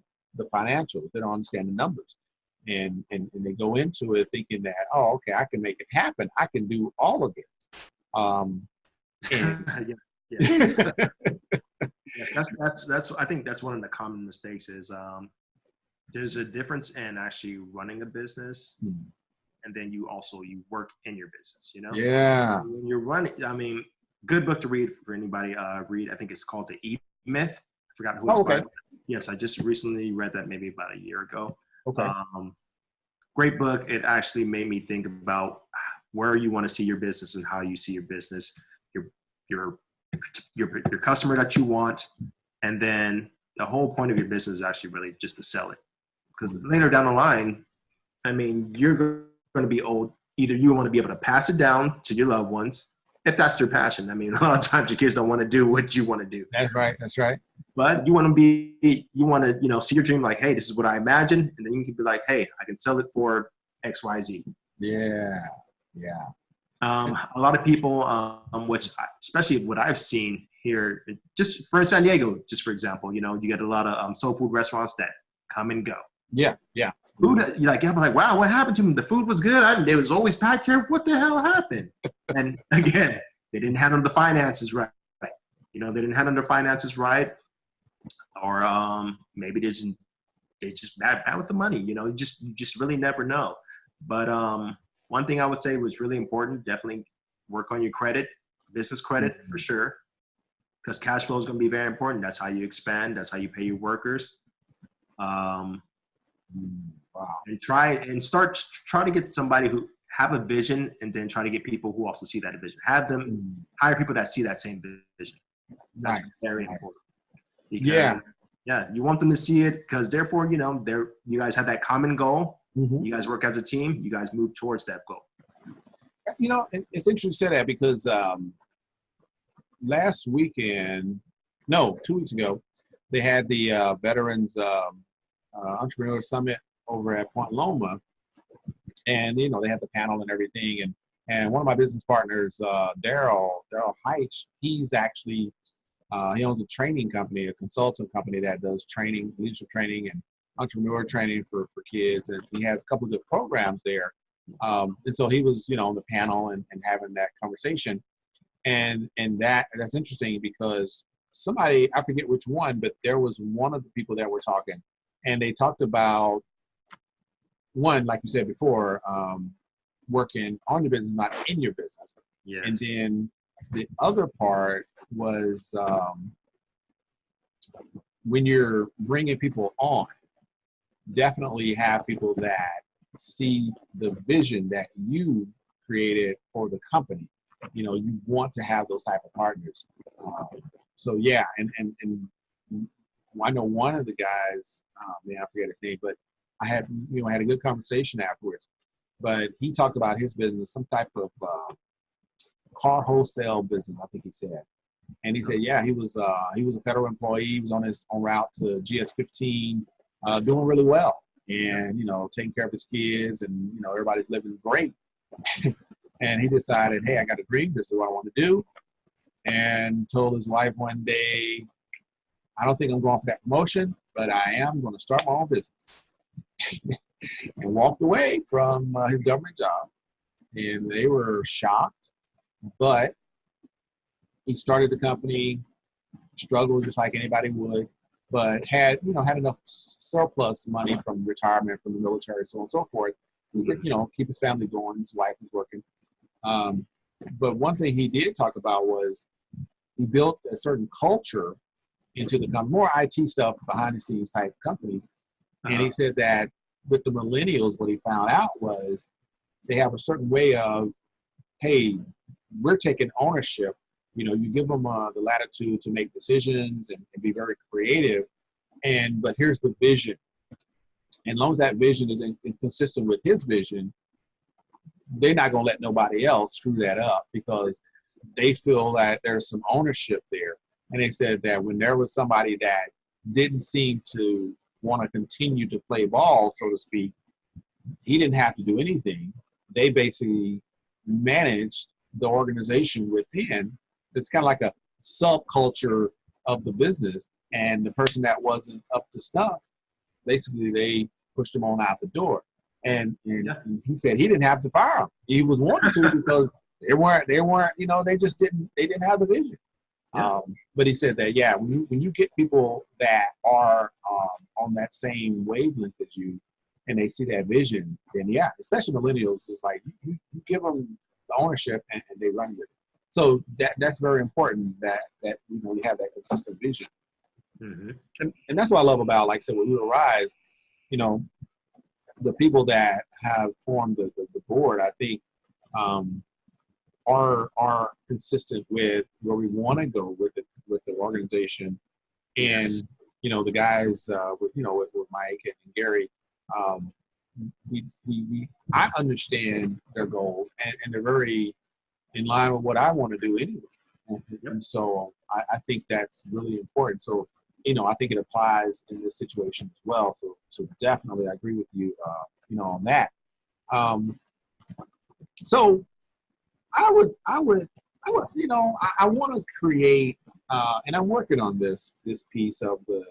Speaker 1: financials. They don't understand the numbers, and they go into it thinking that, oh, okay, I can make it happen. I can do all of it.
Speaker 2: Yes, that's I think that's one of the common mistakes is there's a difference in actually running a business, and then you work in your business, you know?
Speaker 1: Yeah.
Speaker 2: When you're running, I mean, good book to read for anybody. Read, I think it's called The E-Myth. I forgot who it's by. Yes, I just recently read that maybe about a year ago.
Speaker 1: Okay.
Speaker 2: Great book. It actually made me think about where you want to see your business and how you see your business, your customer that you want, and then the whole point of your business is actually really just to sell it. Because later down the line, I mean, you're going to be old. Either you want to be able to pass it down to your loved ones, if that's their passion. I mean, a lot of times your kids don't want to do what you want to do.
Speaker 1: That's right.
Speaker 2: But you want to, you know, see your dream like, hey, this is what I imagine. And then you can be like, hey, I can sell it for X, Y, Z.
Speaker 1: Yeah.
Speaker 2: A lot of people, especially what I've seen here, just for San Diego, just for example, you know, you get a lot of soul food restaurants that come and go.
Speaker 1: Yeah.
Speaker 2: Food, you're like, wow, what happened to them? The food was good. It was always packed here. What the hell happened? And again, they didn't handle the finances right. You know, they didn't handle their finances right, or maybe they just bad with the money. You know, you just really never know. But one thing I would say was really important: definitely work on your credit, business credit for sure, because cash flow is going to be very important. That's how you expand. That's how you pay your workers. And try to get somebody who have a vision, and then try to get people who also see that vision. Have them hire people that see that same vision. That's very important. Because, you want them to see it, because therefore, you know, you guys have that common goal. You guys work as a team. You guys move towards that goal.
Speaker 1: You know, it's interesting to say that, because 2 weeks ago, they had the Veterans Entrepreneur Summit over at Point Loma, and you know, they had the panel and everything, and one of my business partners, Daryl Heitch, he's actually he owns a training company, a consultant company that does training, leadership training and entrepreneur training for kids, and he has a couple of good programs there. And so he was, on the panel and having that conversation. And that's interesting because somebody, I forget which one, but there was one of the people that were talking, and they talked about one, like you said before, working on your business, not in your business.
Speaker 2: Yes.
Speaker 1: And then the other part was when you're bringing people on, definitely have people that see the vision that you created for the company. You want to have those type of partners. So yeah, and I know one of the guys, man, I forget his name, but I had had a good conversation afterwards. But he talked about his business, some type of car wholesale business, I think he said. And he said, yeah, he was a federal employee. He was on his route to GS15, doing really well, and taking care of his kids, and everybody's living great. And he decided, hey, I got a dream. This is what I want to do. And told his wife one day, I don't think I'm going for that promotion, but I am going to start my own business. And walked away from his government job. And they were shocked, but he started the company, struggled just like anybody would, but had enough surplus money from retirement from the military, so on and so forth. He could, keep his family going. His wife was working. But one thing he did talk about was he built a certain culture into the company, more IT stuff, behind the scenes type company. And he said that with the millennials, what he found out was they have a certain way of, hey, we're taking ownership. You give them the latitude to make decisions and be very creative. But here's the vision. And as long as that vision is consistent with his vision, they're not going to let nobody else screw that up because they feel that there's some ownership there. And they said that when there was somebody that didn't seem to want to continue to play ball, so to speak, he didn't have to do anything. They basically managed the organization within. It's kind of like a subculture of the business. And the person that wasn't up to snuff, basically they pushed him on out the door. And he said he didn't have to fire him. He was wanting to because they weren't, they didn't have the vision. Yeah. But he said that, yeah, when you get people that are on that same wavelength as you, and they see that vision, then yeah, especially millennials, it's like you give them the ownership and they run with it. So that's very important that you have that consistent vision. Mm-hmm. And that's what I love about, like I said, with We Will Rise, the people that have formed the board, I think, are consistent with where we want to go with the organization. And yes. The guys with Mike and Gary, I understand their goals, and they're very in line with what I want to do anyway. And so I think that's really important. So I think it applies in this situation as well. So definitely I agree with you on that. So I want to create, and I'm working on this piece of the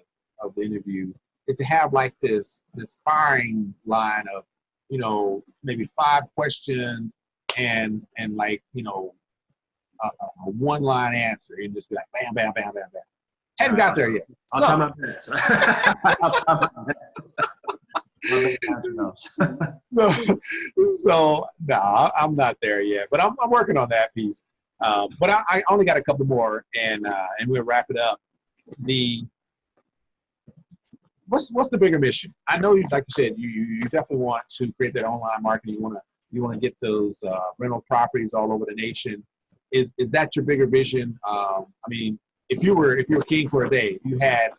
Speaker 1: interview, is to have like this firing line of, maybe 5 questions and like, a one-line answer, and just be like, bam, bam, bam, bam, bam. Haven't got there yet.
Speaker 2: I'll try my best.
Speaker 1: So no, I'm not there yet, but I'm working on that piece. But I only got a couple more, and we'll wrap it up. What's the bigger mission? I know, like you said, you definitely want to create that online marketing. You want to get those rental properties all over the nation. Is that your bigger vision? I mean, if you were king for a day, you had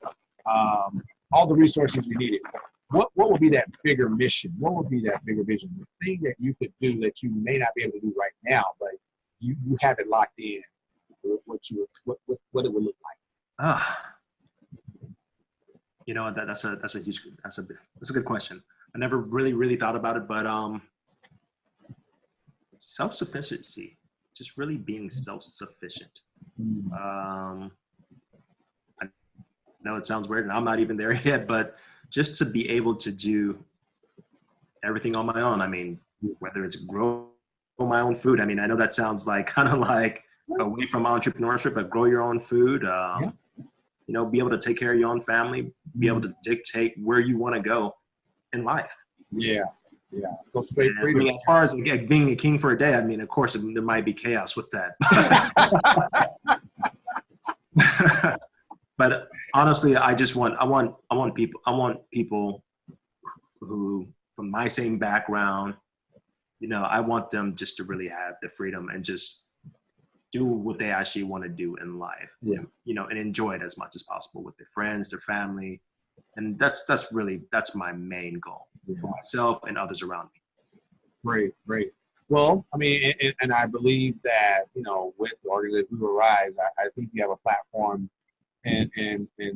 Speaker 1: all the resources you needed, what would be that bigger mission? What would be that bigger vision? The thing that you could do that you may not be able to do right now, but you have it locked in, what it would look like.
Speaker 2: That's a good question. I never really thought about it, but self-sufficiency, just really being self-sufficient. I know it sounds weird and I'm not even there yet, but just to be able to do everything on my own. I mean, whether it's grow my own food. I mean, I know that sounds like kind of like away from entrepreneurship, but grow your own food. You know, be able to take care of your own family, be able to dictate where you want to go in life.
Speaker 1: Yeah. Yeah. So straight
Speaker 2: And,
Speaker 1: freedom.
Speaker 2: I mean, as far as being a king for a day, I mean, of course, there might be chaos with that. But honestly, I want people who, from my same background, you know, I want them just to really have the freedom and just do what they actually want to do in life.
Speaker 1: Yeah.
Speaker 2: You know, and enjoy it as much as possible with their friends, their family. And that's my main goal for myself and others around me.
Speaker 1: Great, great. Well, I mean, and I believe that, you know, with the organization Reparations, I think you have a platform and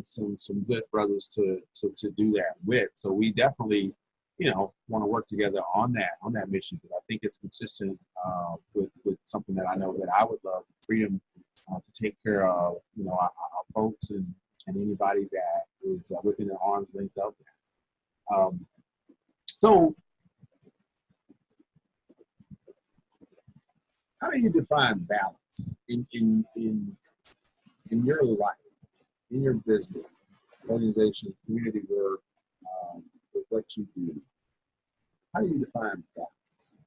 Speaker 1: some good brothers to do that with. So we definitely, you know, want to work together on that mission, because I think it's consistent with something that I know that I would love: freedom to take care of, you know, our folks and anybody that is within an arm's length of that. So how do you define balance in your life, in your business, organization, community work, with what you do? How do you define balance?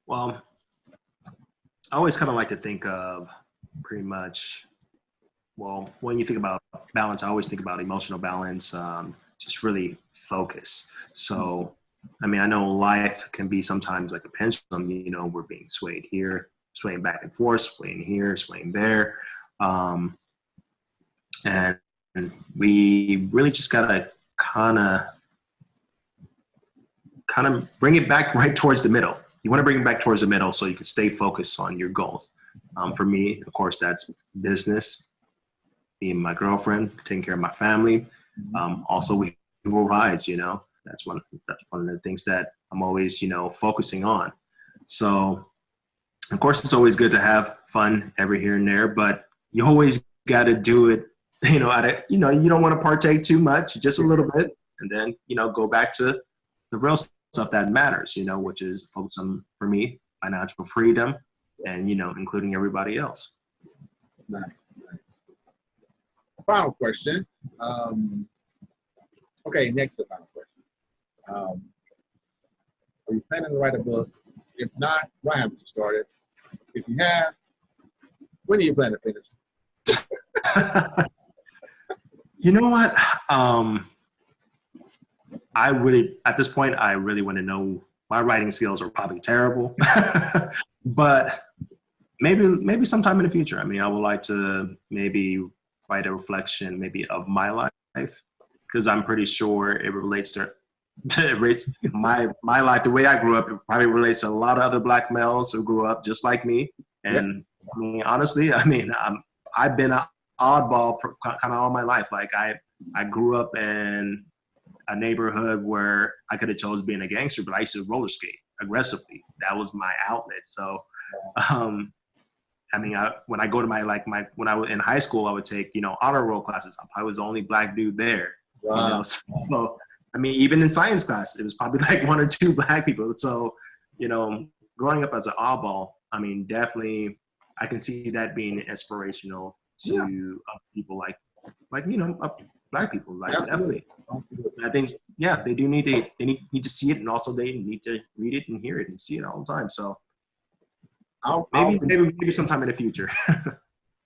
Speaker 2: Well, I always kind of like to think of pretty much, well, when you think about balance, I always think about emotional balance, just really focus. So, I mean, I know life can be sometimes like a pendulum, you know, we're being swayed here, swaying back and forth, swaying here, swaying there. And we really just gotta kind of bring it back right towards the middle. You want to bring it back towards the middle so you can stay focused on your goals. For me, of course, that's business, being my girlfriend, taking care of my family. Also, we will rides, you know, that's one of the things that I'm always, you know, focusing on. So, of course, it's always good to have fun every here and there, but you always got to do it, you know, you don't want to partake too much, just a little bit, and then, you know, go back to the real stuff that matters, you know, which is focus on, for me, financial freedom and, you know, including everybody else.
Speaker 1: Nice, nice. Final question. Okay, next the final question. Are you planning to write a book? If not, why haven't you started? If you have, when do you plan to finish?
Speaker 2: You know what? At this point, I really want to know. My writing skills are probably terrible, but maybe sometime in the future. I mean, I would like to maybe write a reflection maybe of my life, because I'm pretty sure it relates to my life, the way I grew up. It probably relates to a lot of other Black males who grew up just like me. And I mean, honestly, I mean, I've been an oddball kind of all my life. Like I grew up in a neighborhood where I could have chose being a gangster, but I used to roller skate aggressively. That was my outlet. So, I mean, when I go to when I was in high school, I would take, you know, honor roll classes. I was the only Black dude there.
Speaker 1: Wow.
Speaker 2: You know? So, I mean, even in science class, it was probably like 1 or 2 Black people. So, you know, growing up as an oddball, I mean, definitely, I can see that being inspirational to people like you know, Black people. Like, definitely. I think, they do need to see it, and also they need to read it and hear it and see it all the time. So maybe sometime in the future.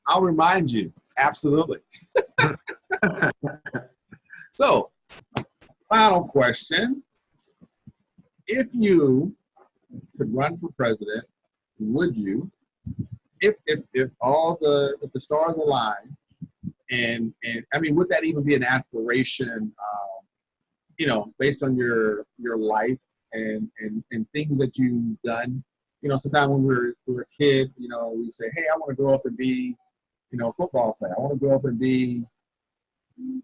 Speaker 1: I'll remind you. Absolutely. So, final question. If you could run for president, would you? If the stars align, and I mean, would that even be an aspiration? You know, based on your life and things that you've done. You know, sometimes when we were a kid, you know, we say, hey, I want to grow up and be, you know, a football player. I want to grow up and be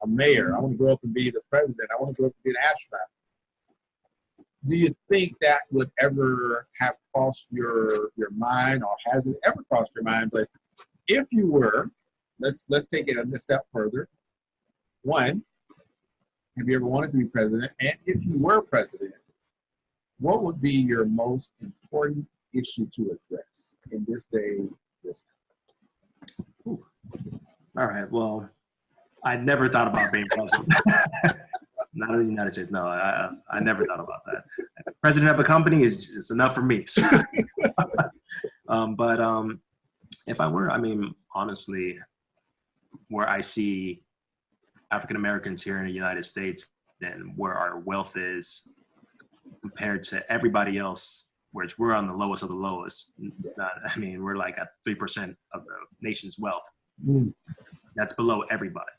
Speaker 1: a mayor. I want to grow up and be the president. I want to grow up and be an astronaut. Do you think that would ever have crossed your mind, or has it ever crossed your mind? But if you were, let's take it a step further. One, have you ever wanted to be president? And if you were president, what would be your most important issue to address in this day, this time?
Speaker 2: Ooh. All right. Well, I never thought about being president. Not in the United States. No, I never thought about that. President of a company is enough for me. But if I were, I mean, honestly, where I see African Americans here in the United States and where our wealth is compared to everybody else, whereas we're on the lowest of the lowest. I mean, we're like at 3% of the nation's wealth. That's below everybody.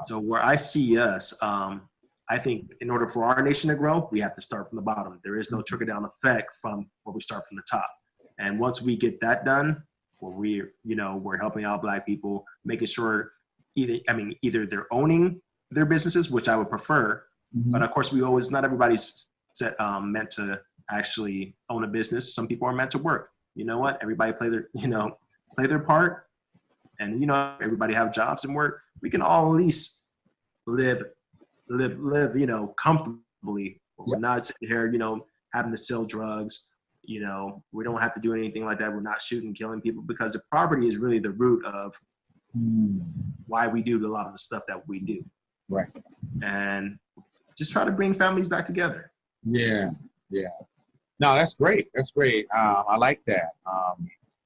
Speaker 2: So where I see us, I think in order for our nation to grow, we have to start from the bottom. There is no trickle down effect from where we start from the top. And once we get that done, where we're helping out Black people, making sure either they're owning their businesses, which I would prefer, but of course not everybody's meant to actually own a business. Some people are meant to work. You know what? Everybody play their part, and everybody have jobs and work. We can all at least live, comfortably. We're not sitting here, having to sell drugs. We don't have to do anything like that. We're not shooting, killing people, because the poverty is really the root of why we do a lot of the stuff that we do.
Speaker 1: Right.
Speaker 2: And just try to bring families back together.
Speaker 1: Yeah. No, that's great. That's great. I like that.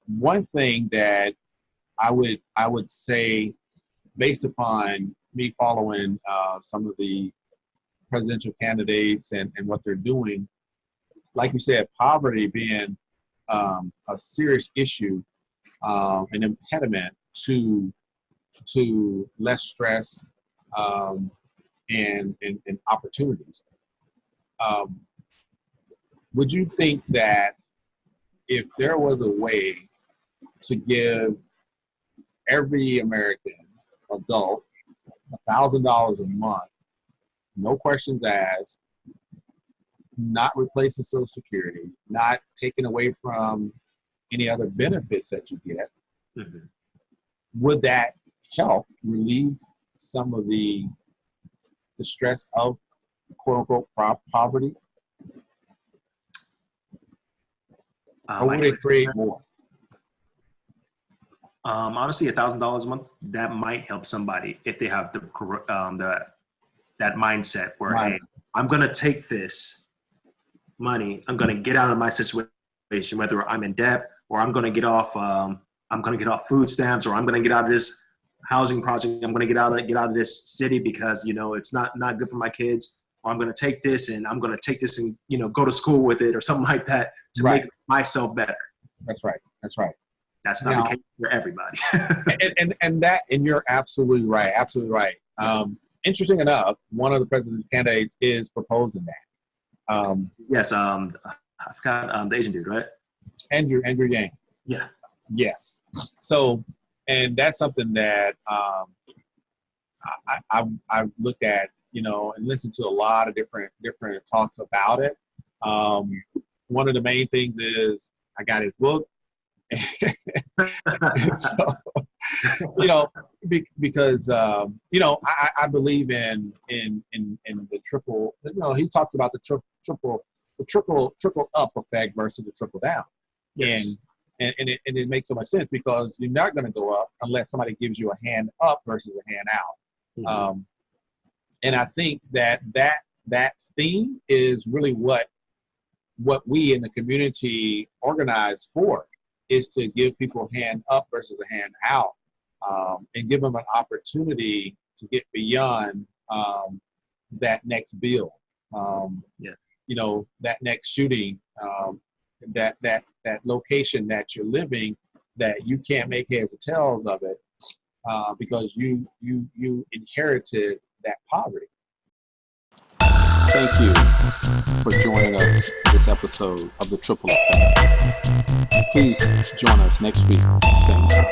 Speaker 1: One thing that I would say, based upon me following some of the presidential candidates and what they're doing, like you said, poverty being a serious issue, an impediment to less stress and opportunities. Would you think that if there was a way to give every American adult $1,000 a month, no questions asked, not replacing Social Security, not taking away from any other benefits that you get, would that help relieve some of the stress of quote unquote poverty? Or would it create more?
Speaker 2: Honestly, $1,000 a month, that might help somebody if they have that mindset where, hey, I'm going to take this money, I'm going to get out of my situation, whether I'm in debt or I'm going to get off food stamps, or I'm going to get out of this housing project, I'm going to get out of this city because it's not good for my kids, or I'm going to take this and go to school with it or something like that to make myself better.
Speaker 1: That's right.
Speaker 2: That's not the case for everybody.
Speaker 1: and you're absolutely right. Interesting enough, one of the president's candidates is proposing that.
Speaker 2: Yes, I forgot the Asian dude, right?
Speaker 1: Andrew Yang.
Speaker 2: Yeah.
Speaker 1: Yes. So, and that's something that I've looked at, and listened to a lot of different talks about it. One of the main things is I got his book. So, because I believe in the triple. He talks about the trickle up effect versus the trickle down. Yes. And it makes so much sense, because you're not going to go up unless somebody gives you a hand up versus a hand out. And I think that theme is really what we in the community organize for, is to give people a hand up versus a hand out, and give them an opportunity to get beyond that next bill, that next shooting, that location that you're living, that you can't make heads or tails of it, because you inherited that poverty.
Speaker 3: Thank you for joining us this episode of The Triple Effect. Please join us next week, same time.